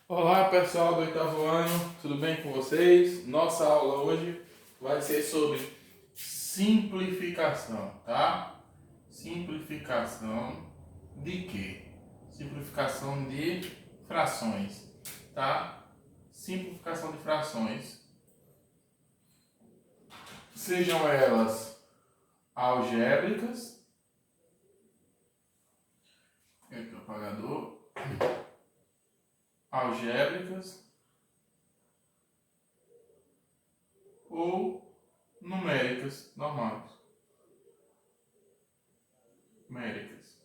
Olá pessoal do oitavo ano, tudo bem com vocês? Nossa aula hoje vai ser sobre simplificação, tá? Simplificação de quê? Simplificação de frações, tá? Simplificação de frações, sejam elas algébricas, aqui o apagador, algébricas ou numéricas normais. Numéricas.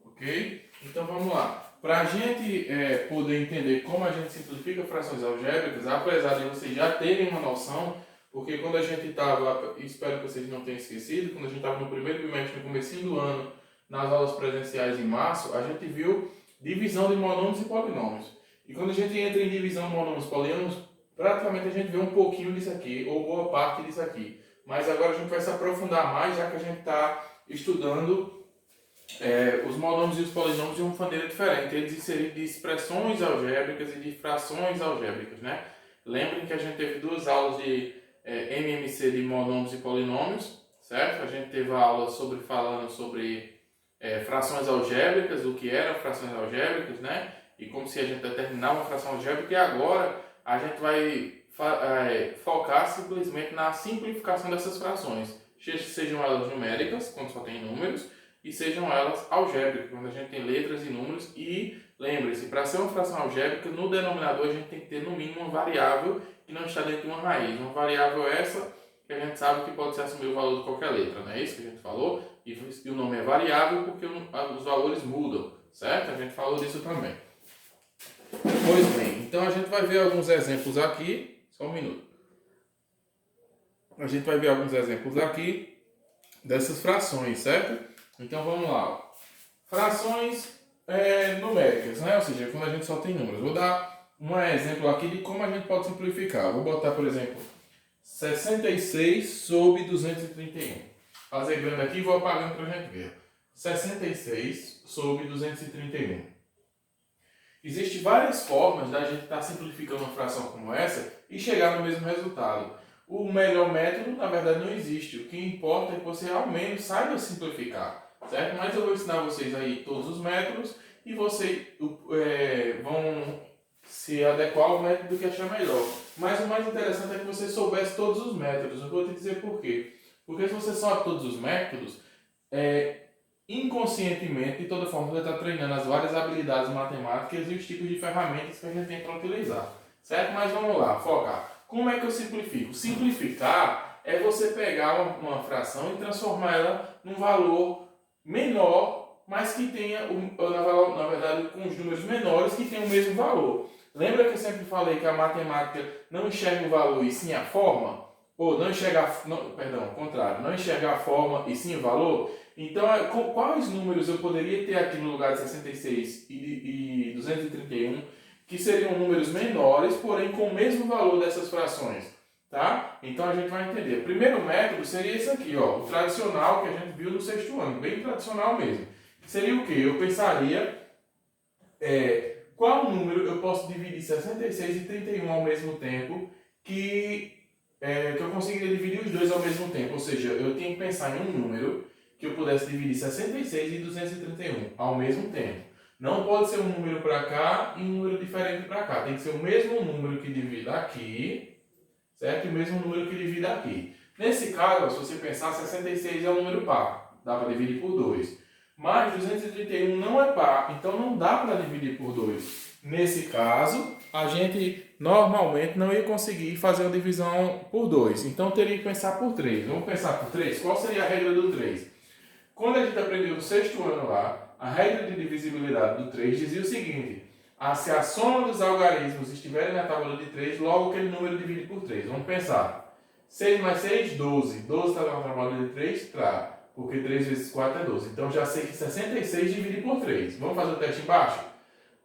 Ok? Então vamos lá. Para a gente poder entender como a gente simplifica frações algébricas, apesar de vocês já terem uma noção, porque quando a gente estava, espero que vocês não tenham esquecido, quando a gente estava no primeiro bimestre, no comecinho do ano, nas aulas presenciais em março, a gente viu divisão de monômios e polinômios. E quando a gente entra em divisão de monômios e polinômios, praticamente a gente vê um pouquinho disso aqui, ou boa parte disso aqui. Mas agora a gente vai se aprofundar mais, já que a gente está estudando os monômios e os polinômios de uma maneira diferente. Eles inseridos de expressões algébricas e de frações algébricas, né? Lembrem que a gente teve duas aulas de MMC de monômios e polinômios, certo? A gente teve a aula falando sobre frações algébricas, o que eram frações algébricas, né? E como se a gente determinar uma fração algébrica. E agora a gente vai focar simplesmente na simplificação dessas frações, sejam elas numéricas, quando só tem números, e sejam elas algébricas, quando a gente tem letras e números. E lembre-se, para ser uma fração algébrica, no denominador a gente tem que ter no mínimo uma variável que não está dentro de uma raiz. Uma variável essa que a gente sabe que pode se assumir o valor de qualquer letra, não é isso que a gente falou? E o nome é variável porque os valores mudam, certo? A gente falou disso também. Pois bem, então a gente vai ver alguns exemplos aqui, só um minuto. A gente vai ver alguns exemplos aqui dessas frações, certo? Então vamos lá. Frações numéricas, né? Ou seja, quando a gente só tem números. Vou dar um exemplo aqui de como a gente pode simplificar. Vou botar, por exemplo, 66 sobre 231. Fazer grande aqui e vou apagando para a gente ver. 66 sobre 231. Existem várias formas da gente estar simplificando uma fração como essa e chegar no mesmo resultado. O melhor método, na verdade, não existe. O que importa é que você, ao menos, saiba simplificar, certo? Mas eu vou ensinar vocês aí todos os métodos e vocês vão se adequar ao método que achar melhor. Mas o mais interessante é que você soubesse todos os métodos. Eu vou te dizer por quê. Porque se você sabe todos os métodos, inconscientemente, de toda forma, você está treinando as várias habilidades matemáticas e os tipos de ferramentas que a gente tem para utilizar, certo? Mas vamos lá, focar. Como é que eu simplifico? Simplificar é você pegar uma fração e transformar ela num valor menor, mas que tenha, na verdade, com os números menores que tenham o mesmo valor. Lembra que eu sempre falei que a matemática não enxerga o valor e sim a forma? Ou não enxerga, perdão, ao contrário, não enxerga a forma e sim o valor? Então, quais números eu poderia ter aqui no lugar de 66 e 231, que seriam números menores, porém com o mesmo valor dessas frações, tá? Então a gente vai entender. O primeiro método seria esse aqui, ó, o tradicional que a gente viu no sexto ano, bem tradicional mesmo. Seria o quê? Eu pensaria qual número eu posso dividir 66 e 31 ao mesmo tempo que eu conseguiria dividir os dois ao mesmo tempo. Ou seja, eu tinha que pensar em um número que eu pudesse dividir 66 e 231 ao mesmo tempo. Não pode ser um número para cá e um número diferente para cá. Tem que ser o mesmo número que divida aqui, certo? E o mesmo número que divida aqui. Nesse caso, se você pensar, 66 é um número par. Dá para dividir por 2. Mas 231 não é par, então não dá para dividir por 2. Nesse caso, a gente normalmente não ia conseguir fazer uma divisão por 2. Então teria que pensar por 3. Vamos pensar por 3? Qual seria a regra do 3? Quando a gente aprendeu no sexto ano lá, a regra de divisibilidade do 3 dizia o seguinte: se a soma dos algarismos estiverem na tábua de 3, logo aquele número divide por 3. Vamos pensar. 6 mais 6, 12. 12 está na tábua de 3? Está. Porque 3 vezes 4 é 12. Então já sei que 66 divide por 3. Vamos fazer o teste embaixo?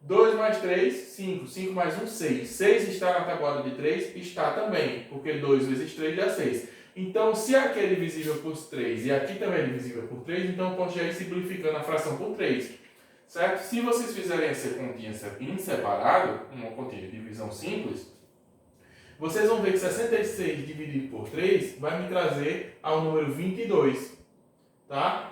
2 mais 3, 5. 5 mais 1, 6. 6 está na tabuada de 3? Está também. Porque 2 vezes 3 dá 6. Então, se aqui é divisível por 3 e aqui também é divisível por 3, então eu posso já ir simplificando a fração por 3. certo? Se vocês fizerem essa continha em separado, uma continha de divisão simples, vocês vão ver que 66 dividido por 3 vai me trazer ao número 22, tá?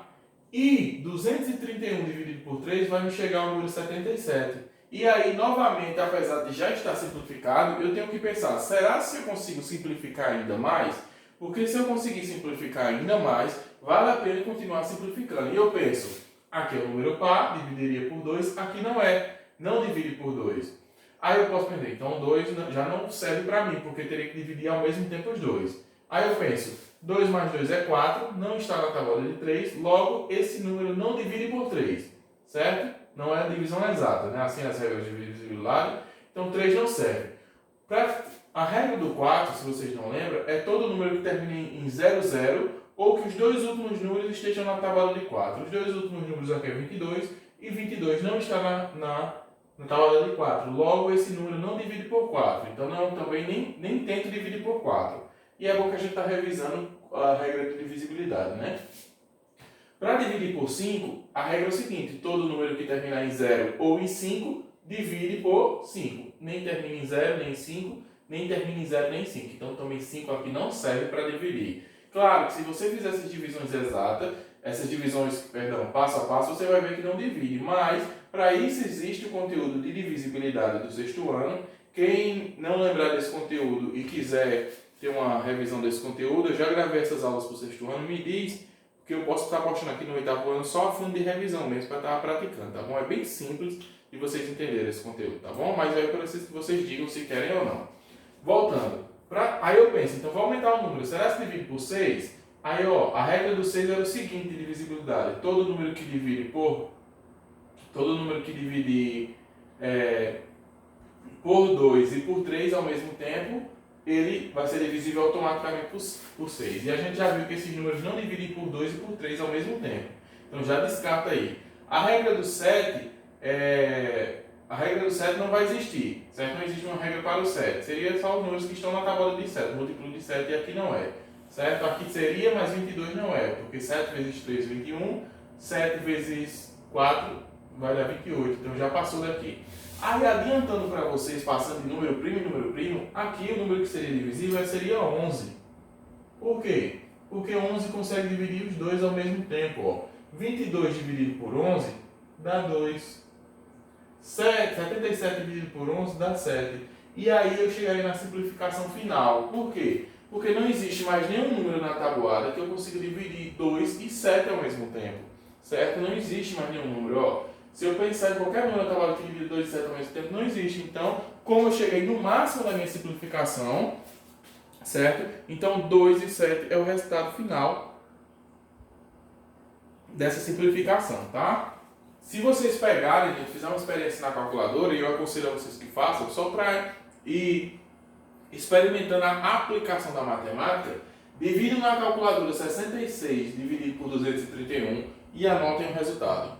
E 231 dividido por 3 vai me chegar ao número 77. E aí, novamente, apesar de já estar simplificado, eu tenho que pensar, será se eu consigo simplificar ainda mais? Porque se eu conseguir simplificar ainda mais, vale a pena continuar simplificando. E eu penso, aqui é o número par, dividiria por 2, aqui não divide por 2. Aí eu posso pensar, então 2 já não serve para mim, porque teria que dividir ao mesmo tempo os dois. Aí eu penso, 2 mais 2 é 4, não está na tábua de 3, logo esse número não divide por 3, certo? Não é a divisão exata, né? Assim as regras de divisibilidade, então 3 não serve. A regra do 4, se vocês não lembram, é todo número que termine em 00 ou que os dois últimos números estejam na tabela de 4. Os dois últimos números aqui é 22 e 22 não está na tabela de 4. Logo, esse número não divide por 4. Então, não, também nem tento dividir por 4. E é bom que a gente está revisando a regra de divisibilidade, né? Para dividir por 5, a regra é o seguinte: todo número que terminar em 0 ou em 5, divide por 5. Nem termina em 0, nem em 5, nem termina em 0, nem em 5. Então, também 5 aqui não serve para dividir. Claro que se você fizer essas divisões exatas, passo a passo, você vai ver que não divide. Mas, para isso existe o conteúdo de divisibilidade do sexto ano. Quem não lembrar desse conteúdo e quiser ter uma revisão desse conteúdo, eu já gravei essas aulas para o sexto ano, me diz, porque eu posso estar postando aqui no oitavo ano só a fundo de revisão mesmo, para estar praticando, tá bom? É bem simples de vocês entenderem esse conteúdo, tá bom? Mas aí eu preciso que vocês digam se querem ou não. Voltando. Aí eu penso, então vou aumentar o número. Será que divide por 6? Aí, ó, a regra do 6 era o seguinte de divisibilidade. Todo número que divide por 2 e por 3 ao mesmo tempo, ele vai ser divisível automaticamente por 6. E a gente já viu que esses números não dividem por 2 e por 3 ao mesmo tempo. Então já descarta aí. A regra do 7 não vai existir, certo? Não existe uma regra para o 7. Seria só os números que estão na tábua de 7. Múltiplo de 7 e aqui não é. Certo? Aqui seria, mas 22 não é. Porque 7 vezes 3, 21. 7 vezes 4 vai dar 28. Então já passou daqui. Aí adiantando para vocês, passando de número primo em número primo, aqui o número que seria divisível seria 11. Por quê? Porque 11 consegue dividir os dois ao mesmo tempo. Ó. 22 dividido por 11 dá 2. 77 dividido por 11 dá 7. E aí eu chegaria na simplificação final. Por quê? Porque não existe mais nenhum número na tabuada que eu consiga dividir 2 e 7 ao mesmo tempo. Certo? Não existe mais nenhum número. Ó. Se eu pensar em qualquer número na tabuada que divide 2 e 7 ao mesmo tempo, não existe. Então, como eu cheguei no máximo da minha simplificação, certo? Então, 2 e 7 é o resultado final dessa simplificação, tá? Se vocês pegarem, gente, fizer uma experiência na calculadora, e eu aconselho a vocês que façam, só para ir experimentando a aplicação da matemática, dividam na calculadora 66 dividido por 231 e anotem o resultado.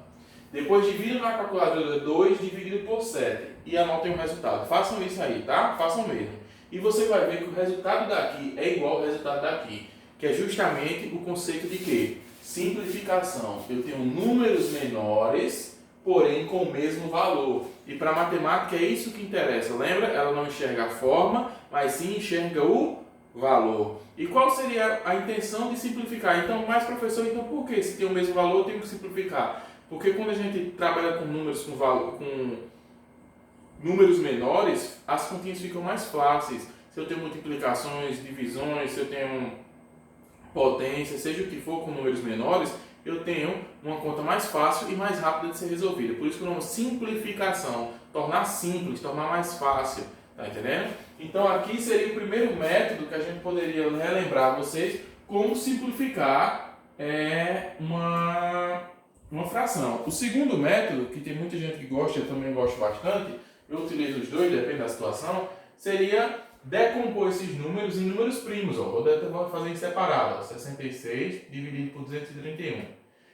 Depois dividam na calculadora 2 dividido por 7 e anotem o resultado. Façam isso aí, tá? Façam mesmo. E você vai ver que o resultado daqui é igual ao resultado daqui, que é justamente o conceito de quê? Simplificação. Eu tenho números menores, porém com o mesmo valor. E para a matemática é isso que interessa. Lembra? Ela não enxerga a forma, mas sim enxerga o valor. E qual seria a intenção de simplificar? Então, mas professor, então por que? Se tem o mesmo valor, eu tenho que simplificar. Porque quando a gente trabalha com números com números menores, as continhas ficam mais fáceis. Se eu tenho multiplicações, divisões, se eu tenho potência, seja o que for com números menores, eu tenho uma conta mais fácil e mais rápida de ser resolvida. Por isso que o nome simplificação, tornar simples, tornar mais fácil, tá entendendo? Então aqui seria o primeiro método que a gente poderia relembrar vocês como simplificar uma fração. O segundo método, que tem muita gente que gosta, eu também gosto bastante, eu utilizo os dois, depende da situação, seria decompor esses números em números primos. Ó. Vou fazer em separado, ó, 66 dividido por 231.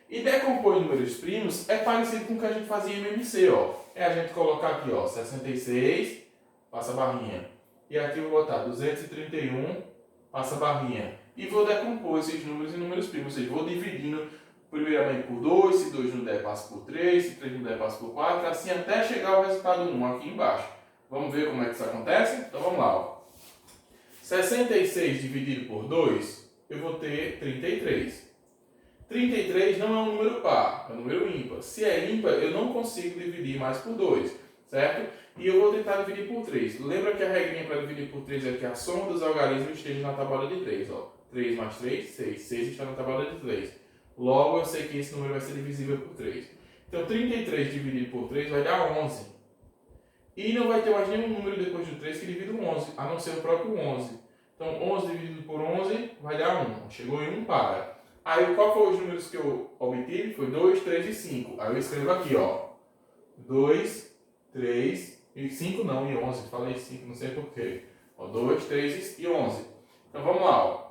E decompor em números primos é parecido com o que a gente fazia em MMC. Ó. É a gente colocar aqui, ó, 66, passa a barrinha. E aqui eu vou botar 231, passa a barrinha. E vou decompor esses números em números primos, ou seja, vou dividindo primeiramente por 2, se 2 não der, passa por 3, se 3 não der, passa por 4, assim até chegar ao resultado 1 aqui embaixo. Vamos ver como é que isso acontece? Então vamos lá. Ó. 66 dividido por 2, eu vou ter 33. 33 não é um número par, é um número ímpar. Se é ímpar, eu não consigo dividir mais por 2, certo? E eu vou tentar dividir por 3. Lembra que a regrinha para dividir por 3 é que a soma dos algarismos esteja na tabela de 3. Ó. 3 mais 3, 6. 6 está na tabela de 3. Logo, eu sei que esse número vai ser divisível por 3. Então, 33 dividido por 3 vai dar 11. E não vai ter mais nenhum número depois do 3 que divida o 11, a não ser o próprio 11. Então, 11 dividido por 11 vai dar 1. Chegou em 1, para. Aí, qual foram os números que eu obtive? Foi 2, 3 e 5. Aí eu escrevo aqui, ó. 2, 3 e 5 não, e 11. Falei 5, não sei porquê. 2, 3 e 11. Então, vamos lá, ó.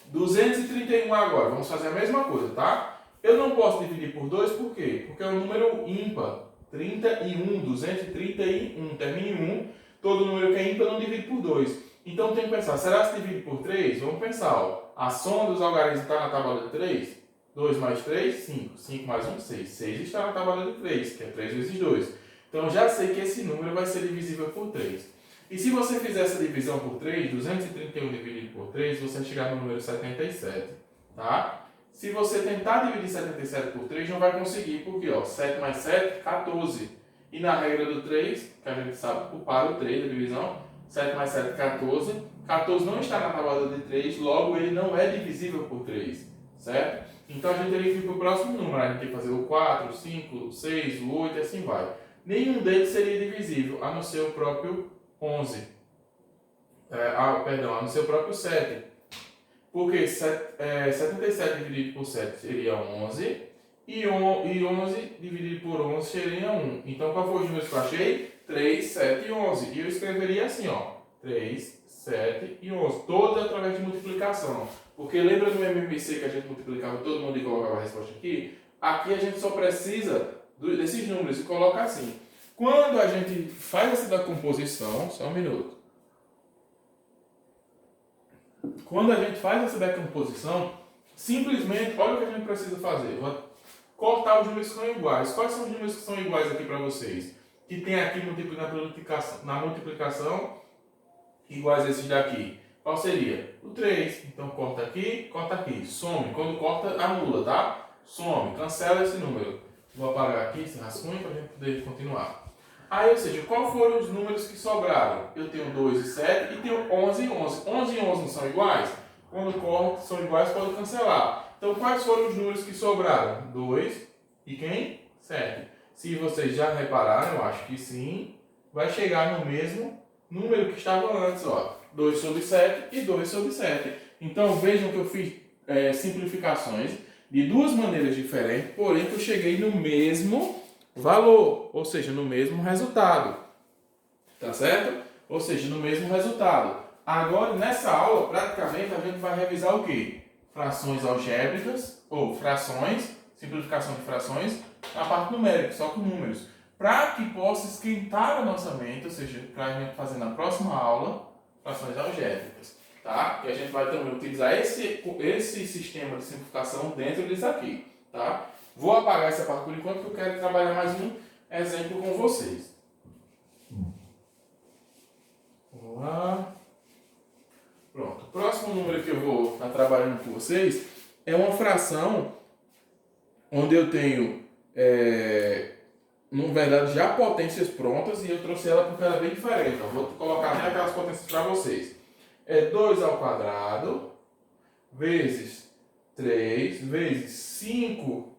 231 agora. Vamos fazer a mesma coisa, tá? Eu não posso dividir por 2, por quê? Porque é um número ímpar. 31, 231, termina em 1. Todo número que é ímpar não divide por 2. Então tem que pensar, será que se divide por 3? Vamos pensar, ó. A soma dos algarismos está na tabela de 3. 2 mais 3, 5. 5 mais 1, 6. 6 está na tabela de 3, que é 3 vezes 2. Então eu já sei que esse número vai ser divisível por 3. E se você fizer essa divisão por 3, 231 dividido por 3, você vai chegar no número 77. Tá? Se você tentar dividir 77 por 3, não vai conseguir, porque ó, 7 mais 7, 14. E na regra do 3, que a gente sabe, para o 3 da divisão, 7 mais 7, 14. 14 não está na tabela de 3, logo ele não é divisível por 3, certo? Então a gente teria que ir para o próximo número, a gente tem que fazer o 4, o 5, o 6, o 8 e assim vai. Nenhum deles seria divisível, a não ser o próprio 11. A não ser o próprio 7. Porque 77 dividido por 7 seria 11. E 11 dividido por 11 seria 1. Então, qual foi os números que eu achei? 3, 7 e 11. E eu escreveria assim, ó. 3, 7 e 11. Todos através de multiplicação. Porque lembra do MMC que a gente multiplicava todo mundo e colocava a resposta aqui? Aqui a gente só precisa desses números e coloca assim. Quando a gente faz essa decomposição, só um minuto. Quando a gente faz essa decomposição, simplesmente, olha o que a gente precisa fazer. Vou cortar os números que são iguais. Quais são os números que são iguais aqui para vocês? Que tem aqui na multiplicação, iguais a esses daqui. Qual seria? O 3. Então, corta aqui, some. Quando corta, anula, tá? Some, cancela esse número. Vou apagar aqui esse rascunho para a gente poder continuar. Aí, ou seja, qual foram os números que sobraram? Eu tenho 2 e 7 e tenho 11 e 11. 11 e 11 não são iguais? Quando corta, são iguais, pode cancelar. Então, quais foram os números que sobraram? 2 e quem? 7. Se vocês já repararam, eu acho que sim, vai chegar no mesmo número que estava antes, ó. 2 sobre 7 e 2 sobre 7. Então, vejam que eu fiz simplificações de duas maneiras diferentes, porém que eu cheguei no mesmo valor, ou seja, no mesmo resultado. Tá certo? Ou seja, no mesmo resultado. Agora, nessa aula, praticamente, a gente vai revisar o quê? Frações algébricas, ou frações, simplificação de frações, a parte numérica, só com números. Para que possa esquentar a nossa mente, ou seja, para a gente fazer na próxima aula, frações algébricas. Tá? E a gente vai também utilizar esse sistema de simplificação dentro disso aqui. Tá? Vou apagar essa parte por enquanto, porque eu quero trabalhar mais um exemplo com vocês. Vamos lá. Pronto. O próximo número que eu vou estar trabalhando com vocês é uma fração onde eu tenho, na verdade, já potências prontas e eu trouxe ela porque ela é bem diferente. Eu vou colocar até aquelas potências para vocês. É 2 ao quadrado vezes 3 vezes 5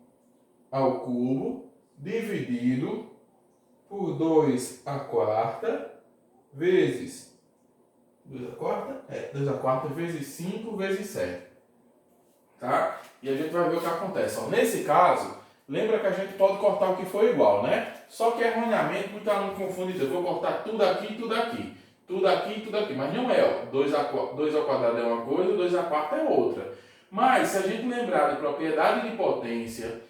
ao cubo dividido por 2 à quarta vezes 2 à quarta vezes 5 vezes 7. Tá? E a gente vai ver o que acontece. Ó, nesse caso, lembra que a gente pode cortar o que for igual, né? Só que erroneamente, muito aluno confunde, eu vou cortar tudo aqui e tudo aqui. Tudo aqui e tudo aqui. Mas não é, ó. 2 ao quadrado é uma coisa, 2 à quarta é outra. Mas, se a gente lembrar de propriedade de potência,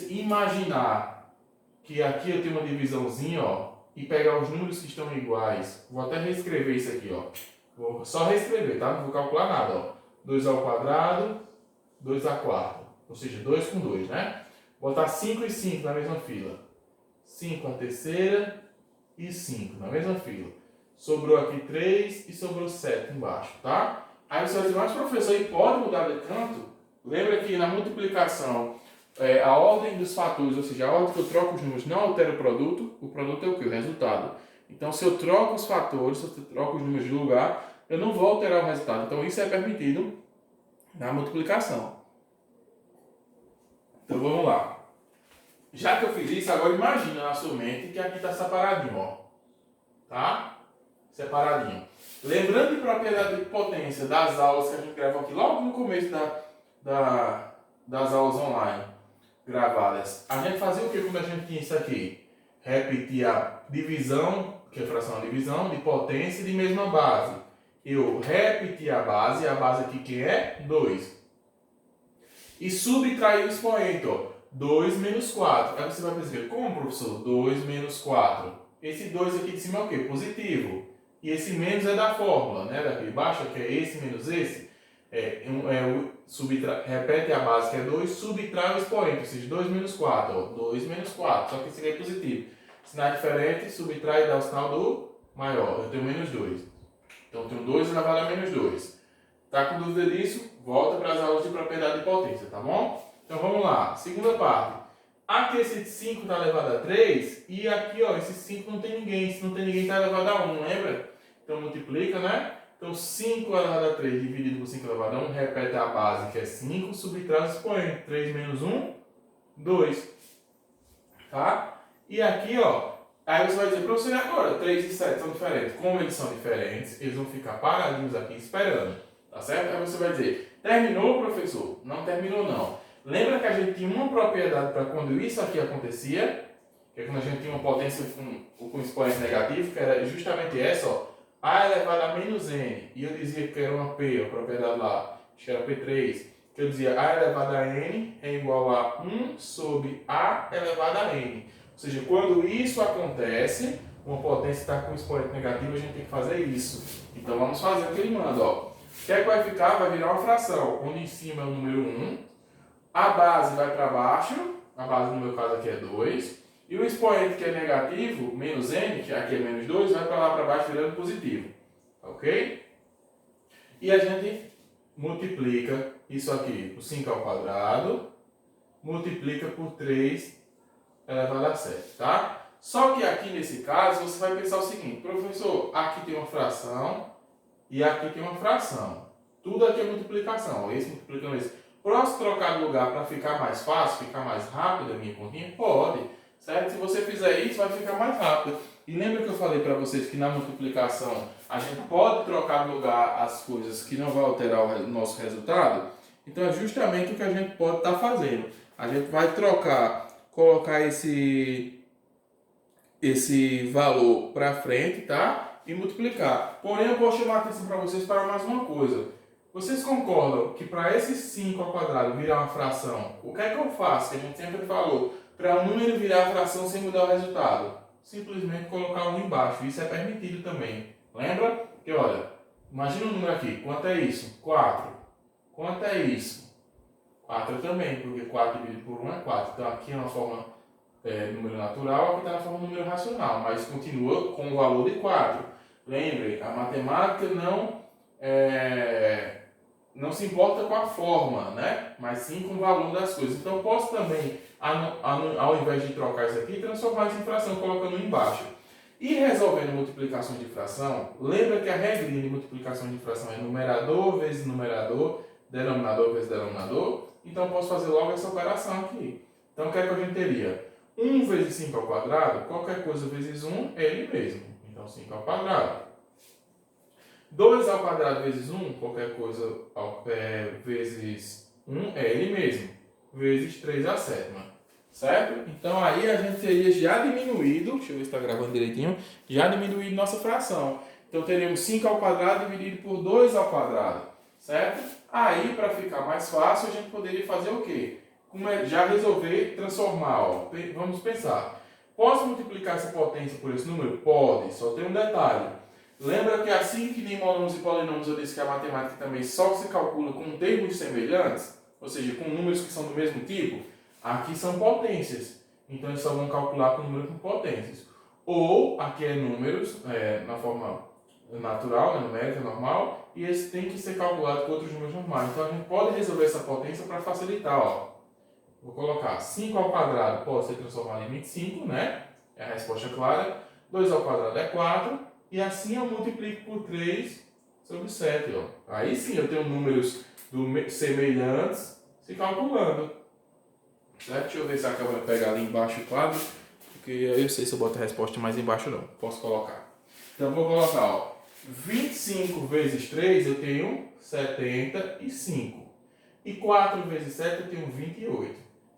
e imaginar que aqui eu tenho uma divisãozinha, ó, e pegar os números que estão iguais, vou até reescrever isso aqui, ó. Vou só reescrever, tá? Não vou calcular nada, ó. 2 ao quadrado 2 a quarta. Ou seja, 2 com 2, né? Botar 5 e 5 na mesma fila. 5 a terceira e 5 na mesma fila. Sobrou aqui 3 e sobrou 7 embaixo, tá? Aí você vai dizer, mas professor, aí pode mudar de canto? Lembra que na multiplicação, a ordem dos fatores, ou seja, a ordem que eu troco os números não altera o produto é o quê? O resultado. Então, se eu troco os fatores, se eu troco os números de lugar, eu não vou alterar o resultado. Então, isso é permitido na multiplicação. Então, vamos lá. Já que eu fiz isso, agora imagina na sua mente que aqui está separadinho, ó. Tá? Separadinho. Lembrando de propriedade de potência das aulas que a gente gravou aqui logo no começo das aulas online gravadas. A gente fazia o que quando a gente tinha isso aqui? Repetir a divisão, que é fração de divisão, de potência de mesma base. Eu repetir a base aqui que é 2. E subtrair o expoente, ó. 2 menos 4. Aí você vai perceber, como, professor? 2 menos 4. Esse 2 aqui de cima é o quê? Positivo. E esse menos é da fórmula, né? Daqui de baixo, que é esse menos esse. Repete a base, que é 2, subtrai o expoente, ou seja, 2 menos 4. Ó. 2 menos 4, só que esse aqui é positivo. Sinal diferente, subtrai e dá o sinal do maior. Eu tenho menos 2. Então, eu tenho 2 elevado a menos 2. Tá com dúvida disso? Volta para as aulas de propriedade de potência, tá bom? Então, vamos lá. Segunda parte. Aqui esse 5 está elevado a 3 e aqui, ó, esse 5 não tem ninguém. Se não tem ninguém, está elevado a 1, lembra? Então, multiplica, né? Então, 5 elevado a 3 dividido por 5 elevado a 1, repete a base, que é 5, subtrai o expoente. 3 menos 1, 2. Tá? E aqui, ó, aí você vai dizer, professor, agora 3 e 7 são diferentes. Como eles são diferentes, eles vão ficar paradinhos aqui esperando. Tá certo? Aí você vai dizer, terminou, professor? Não terminou, não. Lembra que a gente tinha uma propriedade para quando isso aqui acontecia? Que é quando a gente tinha uma potência com expoente negativo, que era justamente essa, ó. A elevado a menos n. E eu dizia que era uma P, a propriedade lá, acho que era P3. Que eu dizia A elevado a n é igual a 1 sobre A elevado a n. Ou seja, quando isso acontece, uma potência está com expoente negativo, a gente tem que fazer isso. Então vamos fazer o que ele manda, ó. O que é que vai ficar? Vai virar uma fração, onde em cima é o número 1. A base vai para baixo, a base no meu caso aqui é 2, e o expoente que é negativo, menos n, que aqui é menos 2, vai para lá para baixo virando positivo. Ok? E a gente multiplica isso aqui por 5 ao quadrado, multiplica por 3 elevado a 7, tá? Só que aqui nesse caso você vai pensar o seguinte, professor, aqui tem uma fração e aqui tem uma fração. Tudo aqui é multiplicação, esse multiplicando esse. Posso trocar de lugar para ficar mais fácil, ficar mais rápido a minha continha? Pode, certo? Se você fizer isso, vai ficar mais rápido. E lembra que eu falei para vocês que na multiplicação a gente pode trocar de lugar as coisas que não vão alterar o nosso resultado? Então é justamente o que a gente pode estar fazendo. A gente vai colocar esse valor para frente, tá? E multiplicar. Porém, eu vou chamar a atenção para vocês para mais uma coisa. Vocês concordam que para esse 5 ao quadrado virar uma fração, o que é que eu faço? Que a gente sempre falou, para o número virar fração sem mudar o resultado? Simplesmente colocar um embaixo. Isso é permitido também. Lembra? Porque olha, imagina o número aqui. Quanto é isso? 4. Quanto é isso? 4 também, porque 4 dividido por 1 é 4. Então aqui é uma forma número natural, aqui está na forma número racional, mas continua com o valor de 4. Lembre, a matemática não se importa com a forma, né? Mas sim com o valor das coisas. Então eu posso também, ao invés de trocar isso aqui, transformar isso em fração, colocando embaixo. E resolvendo multiplicações de fração, lembra que a regrinha de multiplicação de fração é numerador vezes numerador, denominador vezes denominador? Então eu posso fazer logo essa operação aqui. Então o que é que a gente teria? 1 vezes 5 ao quadrado, qualquer coisa vezes 1 é ele mesmo. Então 5 ao quadrado. 2 ao quadrado vezes 1, qualquer coisa vezes 1 é ele mesmo, vezes 3 à sétima, certo? Então aí a gente teria já diminuído, deixa eu ver se está gravando direitinho, já diminuído nossa fração. Então teríamos 5 ao quadrado dividido por 2 ao quadrado, certo? Aí para ficar mais fácil a gente poderia fazer o quê? Já resolver transformar, ó. Vamos pensar. Posso multiplicar essa potência por esse número? Pode, só tem um detalhe. Lembra que assim que nem monômios e polinômios eu disse que a matemática também só se calcula com termos semelhantes? ou seja, com números que são do mesmo tipo, aqui são potências. Então eles só vão calcular com número com potências. Ou aqui é números na forma natural, numérica, normal, e esse tem que ser calculado com outros números normais. Então a gente pode resolver essa potência para facilitar. Ó. Vou colocar 5 ao quadrado pode ser transformado em 25, né? É a resposta clara. 2 ao quadrado é 4. E assim eu multiplico por 3 sobre 7. Ó. Aí sim eu tenho números semelhantes se calculando. Certo? Deixa eu ver se a câmera pega ali embaixo o quadro. Porque aí eu sei se eu boto a resposta mais embaixo não. Posso colocar. Então eu vou colocar, ó. 25 vezes 3 eu tenho 75. E 4 vezes 7 eu tenho 28.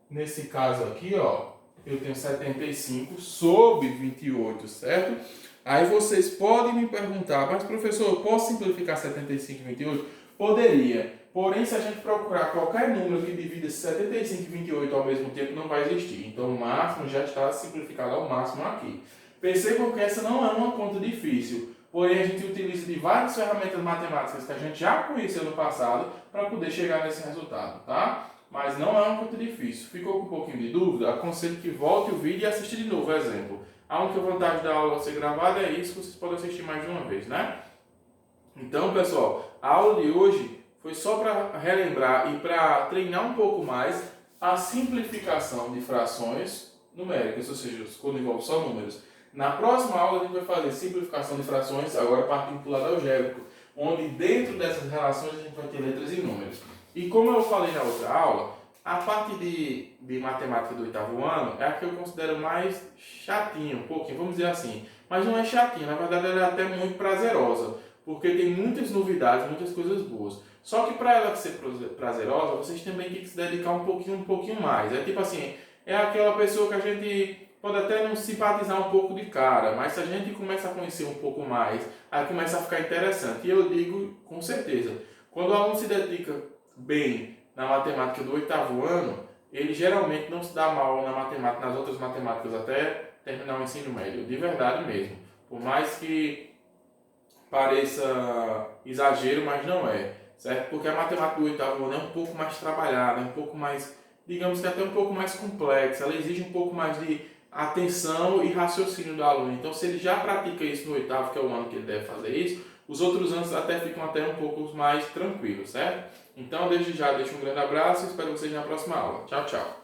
Nesse caso aqui, ó, eu tenho 75 sobre 28, certo? Aí vocês podem me perguntar, mas professor, eu posso simplificar 75 e 28? Poderia. Porém, se a gente procurar qualquer número que divida 75 e 28 ao mesmo tempo, não vai existir. Então, o máximo já está simplificado ao máximo aqui. Percebam que essa não é uma conta difícil. Porém, a gente utiliza de várias ferramentas matemáticas que a gente já conheceu no passado para poder chegar nesse resultado, tá? Mas não é uma conta difícil. Ficou com um pouquinho de dúvida? Aconselho que volte o vídeo e assista de novo o exemplo. A única vantagem da aula ser gravada é isso, que vocês podem assistir mais de uma vez, né? Então, pessoal, a aula de hoje foi só para relembrar e para treinar um pouco mais a simplificação de frações numéricas, ou seja, quando envolve só números. Na próxima aula a gente vai fazer simplificação de frações, agora partindo para o lado algébrico, onde dentro dessas relações a gente vai ter letras e números. E como eu falei na outra aula, a parte de matemática do oitavo ano é a que eu considero mais chatinha, um pouquinho, vamos dizer assim. Mas não é chatinha, na verdade ela é até muito prazerosa, porque tem muitas novidades, muitas coisas boas. Só que para ela ser prazerosa, vocês também têm que se dedicar um pouquinho mais. É tipo assim, é aquela pessoa que a gente pode até não simpatizar um pouco de cara, mas se a gente começa a conhecer um pouco mais, aí começa a ficar interessante. E eu digo com certeza, quando o aluno se dedica bem na matemática do oitavo ano, ele geralmente não se dá mal na matemática, nas outras matemáticas até terminar o ensino médio, de verdade mesmo. Por mais que pareça exagero, mas não é, certo? Porque a matemática do oitavo ano é um pouco mais trabalhada, é um pouco mais, digamos que até um pouco mais complexa, ela exige um pouco mais de atenção e raciocínio do aluno. Então, se ele já pratica isso no oitavo, que é o ano que ele deve fazer isso, os outros anos até ficam até um pouco mais tranquilos, certo? Então, desde já, deixo um grande abraço e espero vocês na próxima aula. Tchau, tchau!